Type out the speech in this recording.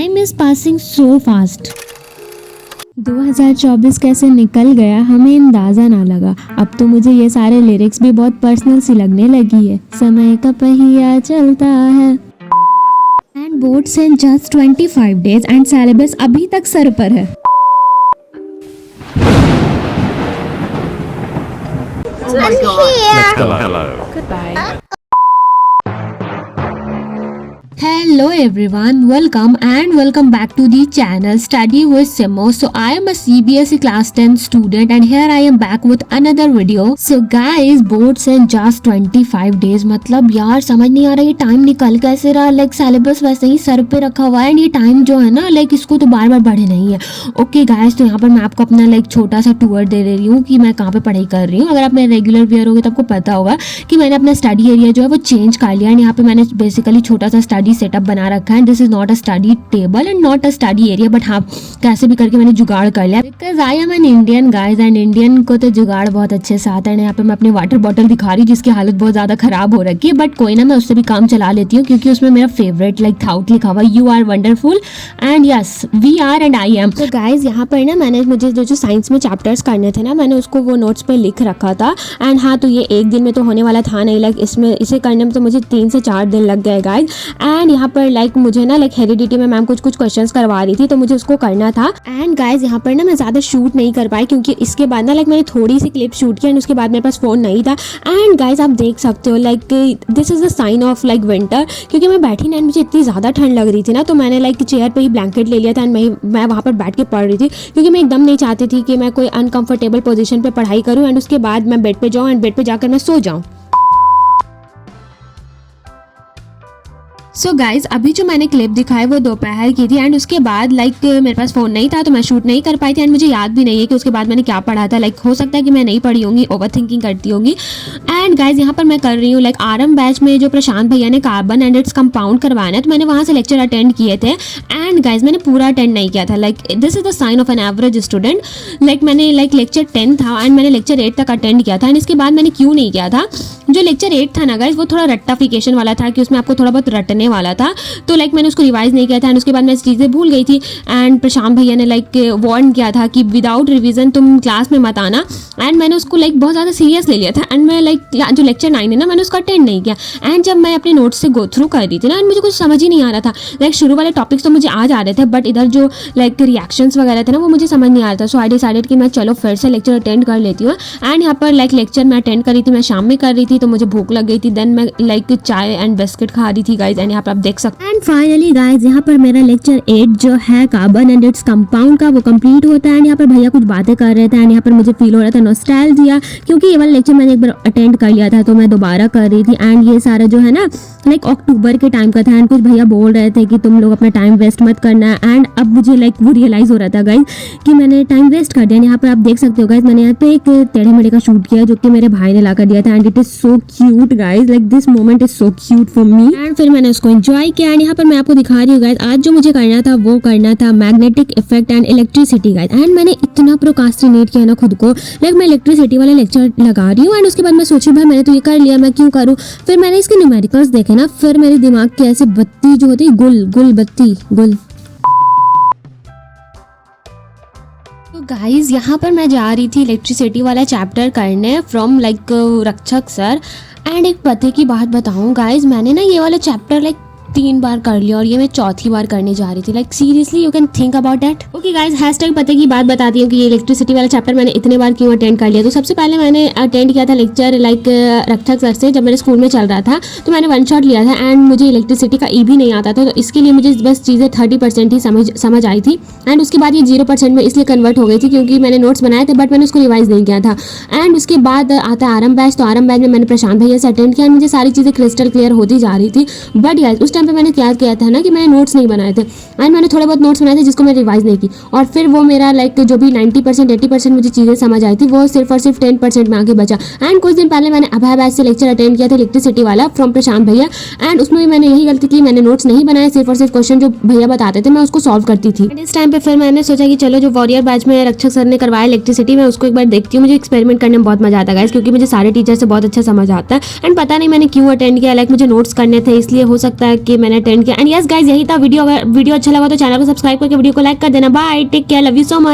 Time is passing so fast. 2024 कैसे निकल गया हमें अंदाजा ना लगा। अब तो मुझे ये सारे लिरिक्स भी बहुत पर्सनल सी लगने लगी है। समय का पहिया चलता है and boards in just 25 days and syllabus अभी तक सर पर है। Oh my God. Hello. Goodbye. Hello everyone, welcome back to the channel Study with Simo. So I am a CBSE class 10 student and here I am back with another video. So guys, boards in just 25 days, मतलब यार समझ नहीं आ रहा ये time निकल कैसे रहा। Like syllabus वैसे ही सर पे रखा हुआ है एंड ये टाइम जो है ना लाइक इसको तो बार बार बढ़े नहीं है। ओके गाइस, तो यहाँ पर मैं आपको अपना लाइक छोटा सा टूर दे रही हूँ कि मैं कहाँ पे पढ़ाई कर रही हूँ। अगर आप मेरे रेगुलर व्यूअर होगे तो आपको पता होगा कि मैंने अपना स्टडी एरिया जो है वो चेंज कर लिया एंड यहाँ पे मैंने बेसिकली छोटा सा स्टडी सेटअप बना रखा है। This is not a study table and not a study area, but हाँ कैसे भी करके मैंने जुगाड़ कर लिया because I am an Indian guys and Indian को तो जुगाड़ बहुत अच्छे से आता है। यहाँ पे मैं अपनी वाटर बॉटल दिखा रही हूँ जिसकी हालत बहुत ज्यादा खराब हो रखी है, बट कोई ना, मैं उससे भी काम चला लेती हूँ क्योंकि उसमें मेरा फेवरेट लाइक थाउट लिखा हुआ you are wonderful and yes we are and I am. तो गाइज यहाँ पर ना मैंने मुझे जो साइंस में चैप्टर्स करने थे ना मैंने उसको वो नोट्स पे लिख रखा था एंड हाँ तो ये एक दिन में तो होने वाला था नहीं। लाइक इसमें इसे करने में तो मुझे 3 से 4 दिन लग गए गाइज। एंड यहाँ पर लाइक मुझे ना लाइक हेरिडिटी में मैम कुछ क्वेश्चंस करवा रही थी तो मुझे उसको करना था। एंड गाइज यहाँ पर ना मैं ज़्यादा शूट नहीं कर पाई क्योंकि इसके बाद ना लाइक मैंने थोड़ी सी क्लिप शूट की एंड उसके बाद मेरे पास फ़ोन नहीं था। एंड गाइज आप देख सकते हो like this is the sign of like winter, क्योंकि मैं बैठी ना मुझे इतनी ज़्यादा ठंड लग रही थी ना तो मैंने लाइक चेयर पर ही ब्लैंकेट ले लिया था एंड मैं वहाँ पर बैठ के पढ़ रही थी क्योंकि मैं एकदम नहीं चाहती थी कि मैं कोई अनकंफर्टेबल पोजीशन पे पढ़ाई करूँ एंड उसके बाद मैं बेड पे जाऊँ एंड बेड पे जाकर मैं सो जाऊँ। सो गाइज अभी जो मैंने क्लिप दिखाई वो दोपहर की थी एंड उसके बाद लाइक मेरे पास फ़ोन नहीं था तो मैं शूट नहीं कर पाई थी एंड मुझे याद भी नहीं है कि उसके बाद मैंने क्या पढ़ा था। लाइक हो सकता है कि मैं नहीं पढ़ी होंगी, ओवर थिंकिंग करती होंगी। एंड गाइज यहाँ पर मैं कर रही हूँ लाइक आरएम बैच में जो प्रशांत भैया ने कार्बन एंड इट्स कंपाउंड करवाना है तो मैंने वहाँ से लेक्चर अटेंड किए थे एंड गाइज मैंने पूरा अटेंड नहीं किया था। Like this is the sign of an average student. Like मैंने लाइक लेक्चर 10 था एंड मैंने लेक्चर 8 तक अटेंड किया था एंड इसके बाद मैंने क्यों नहीं किया था, जो लेक्चर 8 था ना गाइज वो थोड़ा रट्टाफिकेशन वाला था कि उसमें आपको थोड़ा बहुत रटने वाला था तो लाइक मैंने उसको रिवाइज नहीं किया था एंड उसके बाद मैं चीज़ें भूल गई थी। एंड प्रशांत भैया ने लाइक वार्न किया था कि विदाउट रिवीजन तुम क्लास में मत आना एंड मैंने उसको लाइक बहुत ज़्यादा सीरियस ले लिया था एंड मैं लाइक जो लेक्चर 9 है ना मैंने उसको अटेंड नहीं किया। एंड जब मैं अपने नोट्स से गो थ्रू कर रही थी ना एंड मुझे कुछ समझ ही नहीं आ रहा था। लाइक शुरू वाले टॉपिक्स तो मुझे आ जा रहे थे बट इधर जो लाइक रिएक्शंस वगैरह थे ना वो मुझे समझ नहीं आ रहा था। सो आई डिसाइडेड कि मैं चलो फिर से लेक्चर अटेंड कर लेती हूँ। एंड यहाँ पर लाइक लेक्चर मैं अटेंड कर रही थी, मैं शाम में कर रही थी तो मुझे भूख लग गई थी। देन मैं लाइक चाय एंड बिस्किट खा रही थी गाइज एंड यहाँ पर आप देख सकते हैं। एंड फाइनली गाइज यहाँ पर मेरा लेक्चर 8 जो है कार्बन एंड इट्स कंपाउंड का वो कंप्लीट होता है एंड यहाँ पर भैया कुछ बातें कर रहे थे एंड यहाँ पर मुझे फील हो रहा था नॉस्टैल्जिया क्योंकि ये वाला लेक्चर मैंने एक बार अटेंड कर लिया था तो मैं दोबारा कर रही थी। एंड ये सारा जो है ना लाइक अक्टूबर के टाइम का था एंड कुछ भैया बोल रहे थे कि तुम लोग अपना टाइम वेस्ट मत करना एंड अब मुझे लाइक वो रियलाइज हो रहा था गाइज कि मैंने टाइम वेस्ट कर दिया। यहाँ पर आप देख सकते हो गाइज मैंने यहाँ पे एक टेढ़े मेढ़े का शूट किया जो कि मेरे भाई ने ला कर दिया था and it is so cute guys, like this moment is so cute for me and फिर मैंने उसको एंजॉय किया। एंड यहाँ पर मैं आपको दिखा रही हूँ गाइज आज जो मुझे करना था वो करना था magnetic effect and electricity guys. And मैंने इतना प्रोकास्टिनेट किया ना खुद को, लाइक मैं इलेक्ट्रिसिटी वाला लेक्चर लगा रही हूँ एंड उसके बाद मैं सोची भाई मैंने तो ये कर लिया मैं क्यों करूँ। फिर मैंने इसके न्यूमेरिकल्स देखे ना फिर मेरे दिमाग की ऐसे बत्ती जो होती गुल गुल बत्ती गुल। तो गाइज यहाँ पर मैं जा रही थी इलेक्ट्रिसिटी वाला चैप्टर करने फ्रॉम लाइक रक्षक सर। एंड एक पते की बात बताऊँ गाइज मैंने ना ये वाला चैप्टर लाइक 3 बार कर लिया और ये मैं चौथी बार करने जा रही थी। Like seriously you can think about that. Okay guys hashtag पते की बात बताती हूँ कि ये इलेक्ट्रिसिटी वाला चैप्टर मैंने इतने बार क्यों अटेंड कर लिया। तो सबसे पहले मैंने अटेंड किया था लेक्चर लाइक रक्षक सर से जब मेरे स्कूल में चल रहा था तो मैंने 1 शॉट लिया था एंड मुझे इलेक्ट्रिसिटी का ई भी नहीं आता था तो इसके लिए मुझे बस चीज़ें 30% ही समझ आई थी एंड उसके बाद ये 0% में इसलिए कन्वर्ट हो गई थी क्योंकि मैंने नोट्स बनाए थे बट मैंने उसको रिवाइज नहीं किया था। एंड उसके बाद आता है आरएम बैच, तो आरएम बैच में मैंने प्रशांत भैया से अटेंड किया एंड मुझे सारी चीज़ें क्रिस्टल क्लियर होती जा रही थी। बट गाइस उस टाइम पे मैंने क्या किया था ना कि मैंने नोट्स नहीं बनाए थे एंड मैंने थोड़े बहुत नोट्स बनाए थे जिसको मैं रिवाइज नहीं की और फिर वो मेरा लाइक जो भी 90% 80% मुझे चीज़ें समझ आई थी वो सिर्फ और सिर्फ 10% में आके बचा। एंड कुछ दिन पहले मैंने अभय बैच से लेक्चर अटेंड किया था इलेक्ट्रिसिटी वाला फ्रॉम प्रशांत भैया एंड उसमें भी मैंने यही गलती की, मैंने नोट्स नहीं बनाए, सिर्फ और सिर्फ क्वेश्चन जो भैया बताते थे मैं उसको सॉल्व करती थी। इस टाइम पे फिर मैंने सोचा कि चलो जो वॉरियर बैच में रक्षक सर ने करवाया इलेक्ट्रिसिटी में उसको एक बार देखती हूँ। मुझे एक्सपेरिमेंट करने में बहुत मजा आता है गाइस क्योंकि मुझे सारे टीचर से बहुत अच्छा समझ आता है एंड पता नहीं मैंने क्यों अटेंड किया, लाइक मुझे नोट्स करने थे इसलिए हो सकता है करके मैंने अटेंड किया। एंड यस गाइज, यही था वीडियो। अगर वीडियो अच्छा लगा तो चैनल को सब्सक्राइब करके वीडियो को लाइक कर देना। Bye, take care, love you so much.